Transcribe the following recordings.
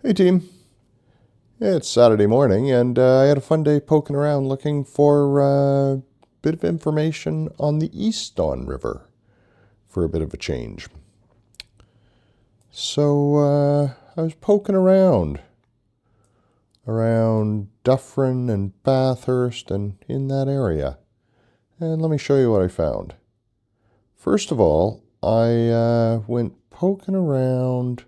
Hey team, it's Saturday morning and I had a fun day poking around looking for a bit of information on the East Don River for a bit of a change. So I was poking around Dufferin and Bathurst and in that area. And let me show you what I found. First of all, I went poking around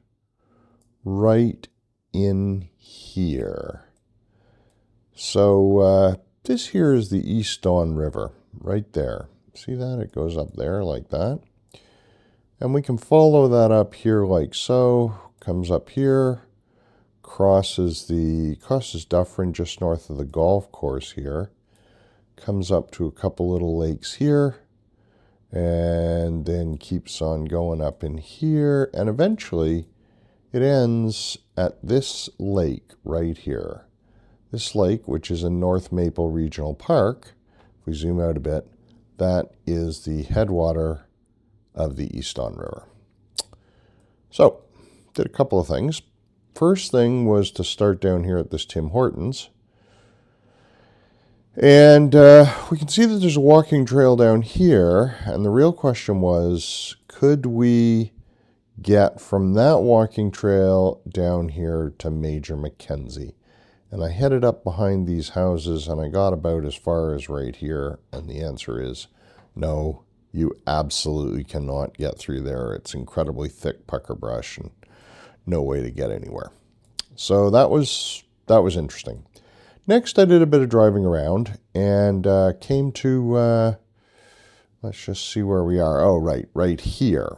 right in here. So this here is the East Don River, right there. See that? It goes up there like that. And we can follow that up here like so. Comes up here, crosses Dufferin just north of the golf course here. Comes up to a couple little lakes here. And then keeps on going up in here. And eventually it ends at this lake right here. This lake, which is in North Maple Regional Park, if we zoom out a bit, that is the headwater of the East Don River. So, did a couple of things. First thing was to start down here at this Tim Hortons. And we can see that there's a walking trail down here. And the real question was, could we get from that walking trail down here to Major Mackenzie? And I headed up behind these houses and I got about as far as right here. And the answer is no, you absolutely cannot get through there. It's incredibly thick pucker brush and no way to get anywhere. So that was interesting. Next, I did a bit of driving around and came to, let's just see where we are. Oh, right here.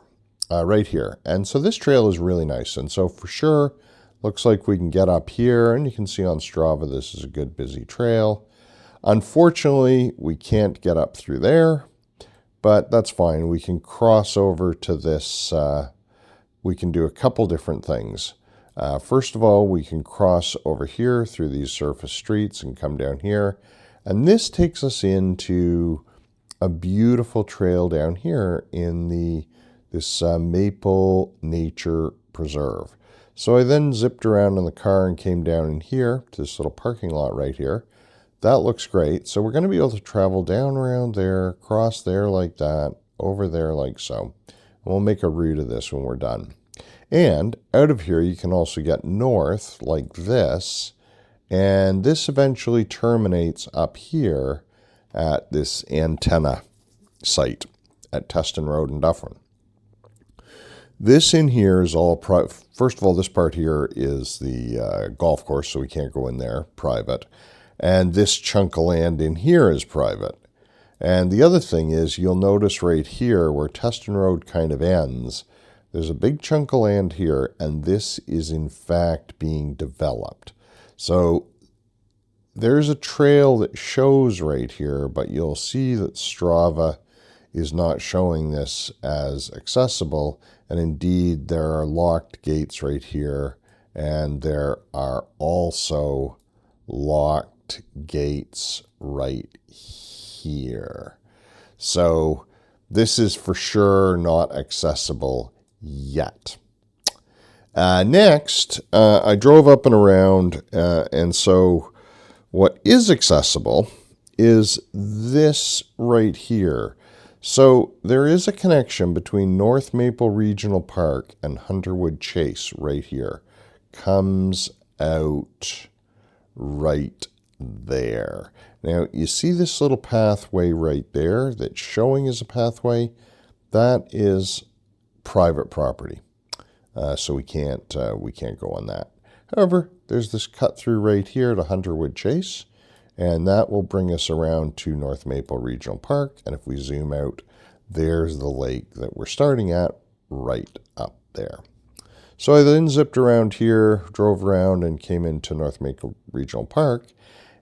Right here. And so this trail is really nice. And so for sure, looks like we can get up here, and you can see on Strava this is a good busy trail. Unfortunately, we can't get up through there, but that's fine. We can cross over to this. We can do a couple different things. First of all, we can cross over here through these surface streets and come down here. And this takes us into a beautiful trail down here in this Maple Nature Preserve. So I then zipped around in the car and came down in here to this little parking lot right here. That looks great. So we're going to be able to travel down around there, cross there like that, over there like so. And we'll make a route of this when we're done. And out of here, you can also get north like this. And this eventually terminates up here at this antenna site at Teston Road in Dufferin. This in here is all private. First of all, this part here is the golf course, so we can't go in there, private. And this chunk of land in here is private. And the other thing is, you'll notice right here where Teston Road kind of ends, there's a big chunk of land here, and this is in fact being developed. So there's a trail that shows right here, but you'll see that Strava is not showing this as accessible. And indeed, there are locked gates right here, and there are also locked gates right here. So this is for sure not accessible yet. Next, I drove up and around, and so what is accessible is this right here. So there is a connection between North Maple Regional Park and Hunterwood Chase right here. Comes out right there. Now, you see this little pathway right there that's showing as a pathway? That is private property. So we can't go on that. However, there's this cut through right here to Hunterwood Chase. And that will bring us around to North Maple Regional Park. And if we zoom out, there's the lake that we're starting at right up there. So I then zipped around here, drove around, and came into North Maple Regional Park.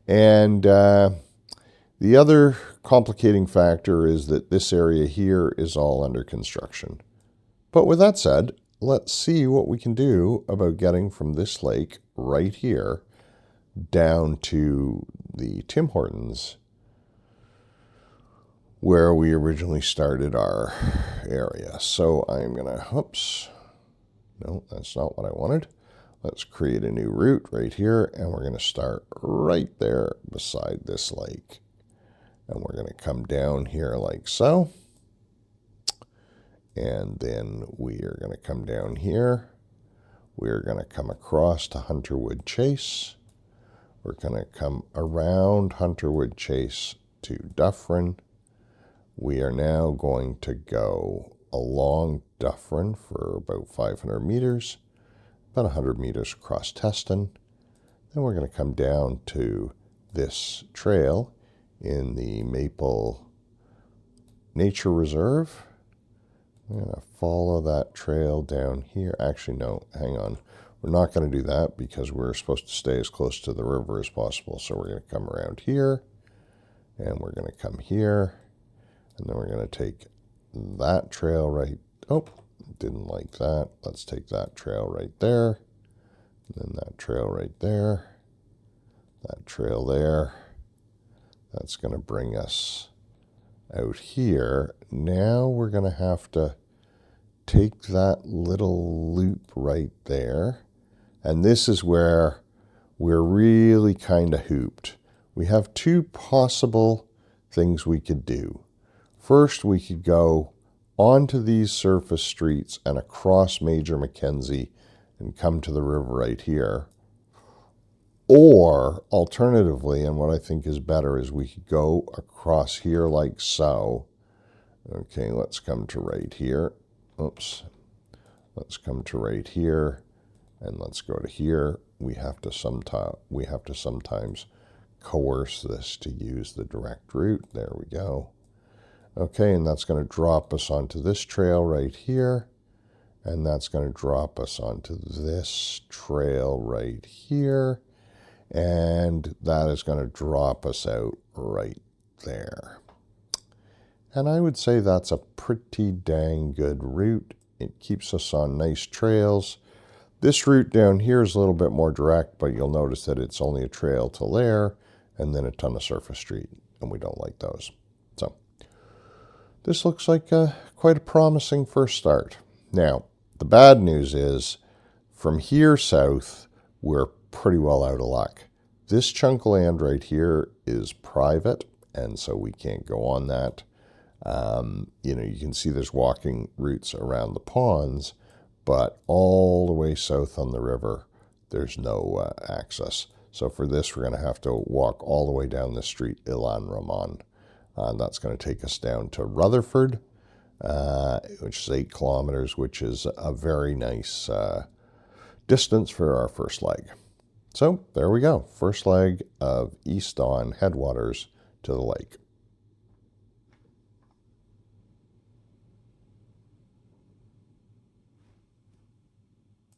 And the other complicating factor is that this area here is all under construction. But with that said, let's see what we can do about getting from this lake right here down to the Tim Hortons, where we originally started our area. So I'm going to, oops, no, that's not what I wanted. Let's create a new route right here, and we're going to start right there beside this lake. And we're going to come down here like so. And then we are going to come down here. We're going to come across to Hunterwood Chase. We're going to come around Hunterwood Chase to Dufferin. We are now going to go along Dufferin for about 500 meters, about 100 meters across Teston. Then we're going to come down to this trail in the Maple Nature Reserve. I'm going to follow that trail down here. Actually, no, hang on. We're not going to do that because we're supposed to stay as close to the river as possible. So we're going to come around here, and we're going to come here, and then we're going to take that trail right. Oh, didn't like that. Let's take that trail right there, and then that trail right there, that trail there. That's going to bring us out here. Now we're going to have to take that little loop right there. And this is where we're really kind of hooped. We have two possible things we could do. First, we could go onto these surface streets and across Major Mackenzie and come to the river right here. Or, alternatively, and what I think is better, is we could go across here like so. Okay, let's come to right here. Oops. Let's come to right here, and let's go to here. We have to sometimes coerce this to use the direct route. There we go. Okay, and that's going to drop us onto this trail right here, and that's going to drop us onto this trail right here, and that is going to drop us out right there. And I would say that's a pretty dang good route. It keeps us on nice trails. This route down here is a little bit more direct, but you'll notice that it's only a trail to there and then a ton of surface street, and we don't like those. So this looks like quite a promising first start. Now, the bad news is from here south, we're pretty well out of luck. This chunk of land right here is private, and so we can't go on that. You can see there's walking routes around the ponds, but all the way south on the river, there's no access. So for this, we're going to have to walk all the way down the street, Ilan Ramon. That's going to take us down to Rutherford, which is 8 kilometers, which is a very nice distance for our first leg. So there we go. First leg of east on headwaters to the lake.